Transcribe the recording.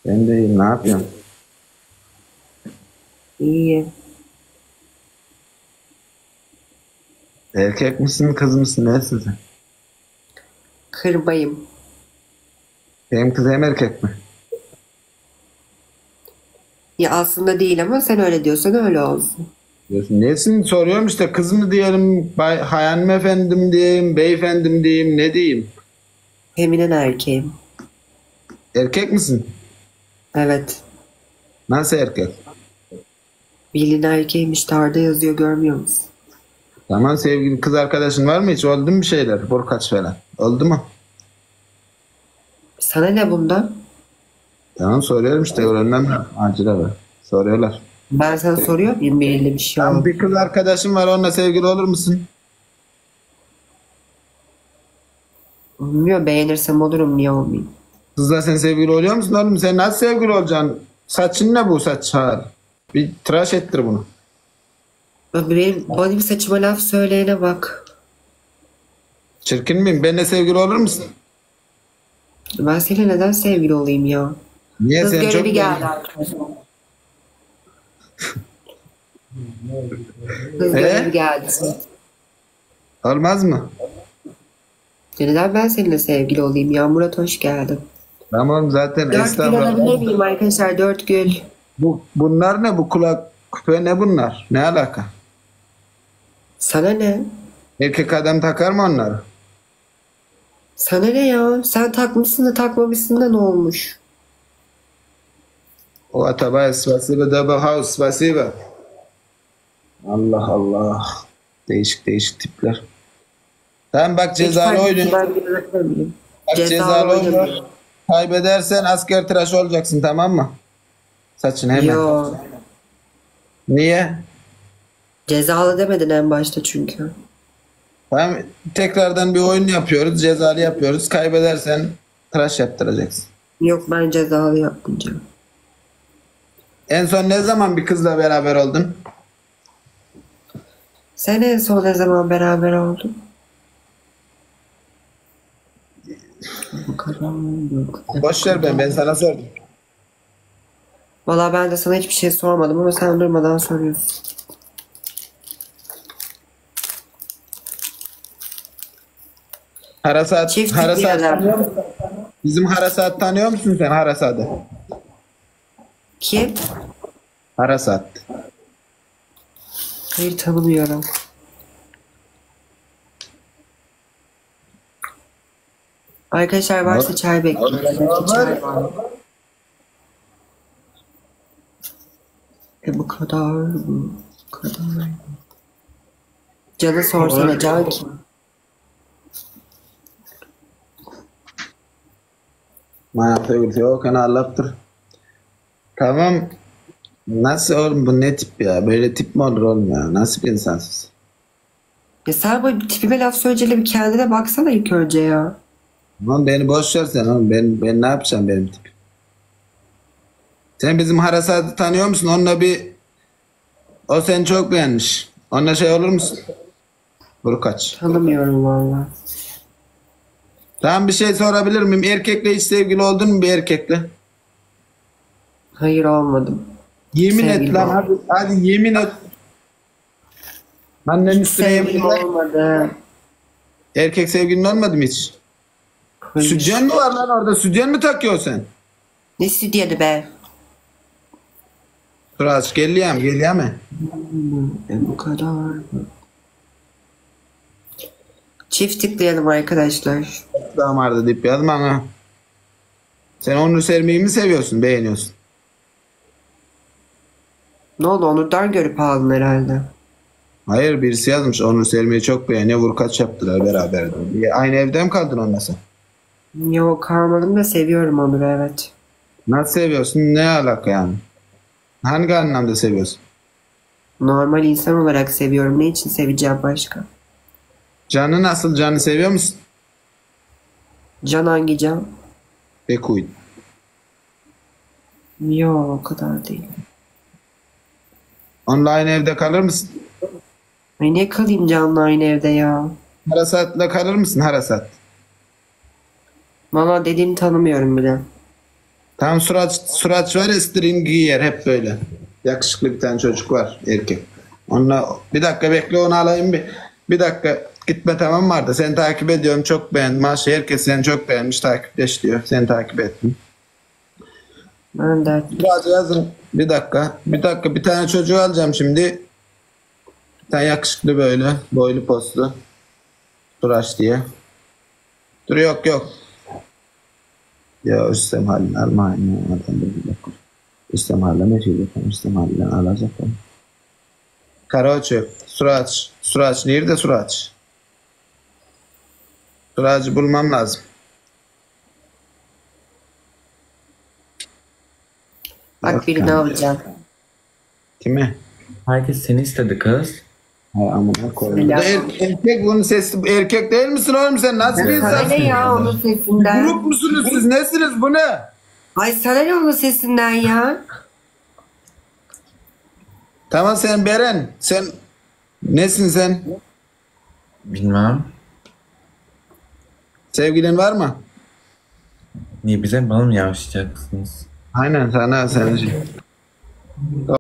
Ben de iyiyim. Ne yapıyorsun? İyi. Erkek misin, kız mısın? Nesin sen? Kırbayım. Hem kız hem erkek mi? Ya aslında değil ama sen öyle diyorsan öyle olsun. Diyorsun. Nesin soruyorum işte. Kız mı diyelim, hanımefendim diyeyim, beyefendim diyeyim, ne diyeyim? Feminen erkeğim. Erkek misin? Evet. Nasıl erkek? Bilin erkeğim işte orada yazıyor görmüyor musun? Tamam, sevgili kız arkadaşın var mı hiç? Oldu mu bir şeyler? Burkaç falan. Oldu mu? Sana ne bundan? Tamam, soruyorum işte. Öğrenmem mi? Acile var. Soruyorlar. Ben sana soruyor muyum biriyle bir şey Tamam, oldu? bir kız arkadaşın var, onunla sevgili olur musun? Bilmiyorum beğenirsem olurum niye olmayayım? Kızla sen sevgili oluyor musun oğlum? Sen nasıl sevgili olacaksın? Saçın ne bu saç hali? Bir tıraş ettir bunu. Benim saçıma laf söyleyene bak. Çirkin miyim? Benimle sevgili olur musun? Ben seninle neden sevgili olayım ya? Niye, Hız sen çok görevi geldi arkadaşlar. Hız görevi He? geldi. Olmaz mı? Neden ben seninle sevgili olayım ya? Murat hoş geldin. Tamam, zaten 4 gül alabilir estağfurullah. miyim arkadaşlar? 4 gül. Bunlar ne? Bu kulak küpe ne bunlar? Ne alaka? Sana ne? Erkek adam takar mı onları? Sana ne ya? Sen takmışsın da takmamışsın da ne olmuş? O atabay spasiba da baha spasiba. Allah Allah. Değişik değişik tipler. Tamam, bak Peki cezalı oynuyor. ben bir bırakır mıyım? Bak Cezalı cezalı oynuyor. oynamıyorum. Kaybedersen asker tıraşı olacaksın, tamam mı? Saçın hemen. Yo. Niye? Cezalı demedin en başta çünkü. Tamam, tekrardan bir oyun yapıyoruz. Cezalı yapıyoruz. Kaybedersen tıraş yaptıracaksın. Yok ben cezalı yapmayacağım. En son ne zaman bir kızla beraber oldun? Sen en son ne zaman beraber oldun? Bu kadar yok. Boş ver, ben sana sordum. Valla ben de sana hiçbir şey sormadım ama sen durmadan soruyorsun. Harasat, Çift Harasat tıklayarak. tanıyor musun? Bizim Harasat tanıyor musun sen, Harasat'ı? Kim? Harasat. Hayır tanımıyorum. Arkadaşlar varsa çay bekliyorum. Çay var. Bu kadar. Bu kadar. Can'a sorsana. Can kim? Ma yapıyor, kana laptır. Tamam. Nasıl oğlum, bu ne tip ya? Böyle tip mi olur oğlum ya? Nasıl bir insansız? Ya sen böyle tipime laf söyleyeceğine bir kendine baksana ilk önce ya. Lan beni boş ver sen oğlum. Ben ne yapacağım benim tip? Sen bizim Harasat'ı tanıyor musun? O seni çok beğenmiş. Onunla şey olur musun? Burkaç. Tanımıyorum valla. Tamam, bir şey sorabilir miyim? Erkekle hiç sevgili oldun mu, bir erkekle? Hayır olmadım. Yemin et Sevgilim lan, olmadı. hadi yemin et. Annen üstüne yemin Sevgilim et. olmadı. Erkek sevgilin olmadı mı hiç? Hayır. Sütyen mi var lan orada? Sütyen mi takıyorsun sen? Ne stüdyodu be? Kıraç geliyor mu? Bu kadar. Çift tıklayalım arkadaşlar. Damarda dip yazma ama. Sen Onur Sermi'yi mi seviyorsun, beğeniyorsun? Ne oldu Onur'dan görüp aldın herhalde. Hayır, birisi yazmış Onur Sermi'yi çok beğeniyor, vurkaç yaptılar beraber. Aynı evde mi kaldın onunla sen? Yok kalmadım da seviyorum Onur'u evet. Nasıl seviyorsun? Ne alaka yani? Hangi anlamda seviyorsun? Normal insan olarak seviyorum. Ne için seveceğim başka? Canı nasıl? Canı seviyor musun? Can hangi can? Bekuy. Yok o kadar değil. Onunla aynı evde kalır mısın? Ay ne kalayım Can'la aynı evde ya. Harasat'la kalır mısın, Harasat? Valla dediğini tanımıyorum bile. Tam Suraç var ya, string giyer hep böyle. Yakışıklı bir tane çocuk var, erkek. Onunla bir dakika bekle, onu alayım bir. Bir dakika gitme, tamam vardı. Seni takip ediyorum, çok beğendim. Maşallah, herkes seni çok beğenmiş, takipleş diyor. Seni takip ettim. Ben de. Biraz yazın. Bir dakika. Bir dakika, bir tane çocuğu alacağım şimdi. Bir tane yakışıklı böyle. Boylu postlu. Turaş diye. Dur, yok yok. Ya İstem halini almayın. İstem halini ne şey yapalım? İstem halini alacak. Karaoke. Suraç. Suraç. Nerede Suraç? Suraç'ı bulmam lazım. Bak birini alacağım. Kimi? Herkes seni istedi kız. Ha, amına koyayım. Bu Selam. da erkek, bunun sesi erkek değil misin oğlum, sen nasıl bir Sana insansın? ne ya onun sesinden? Grup musunuz siz, nesiniz bu ne? Ay sana ne onun sesinden ya? Tamam, sen Beren, sen nesin sen? Bilmem. Sevgilin var mı? Niye bize bana mı yavşayacaksınız? Aynen, sana sen.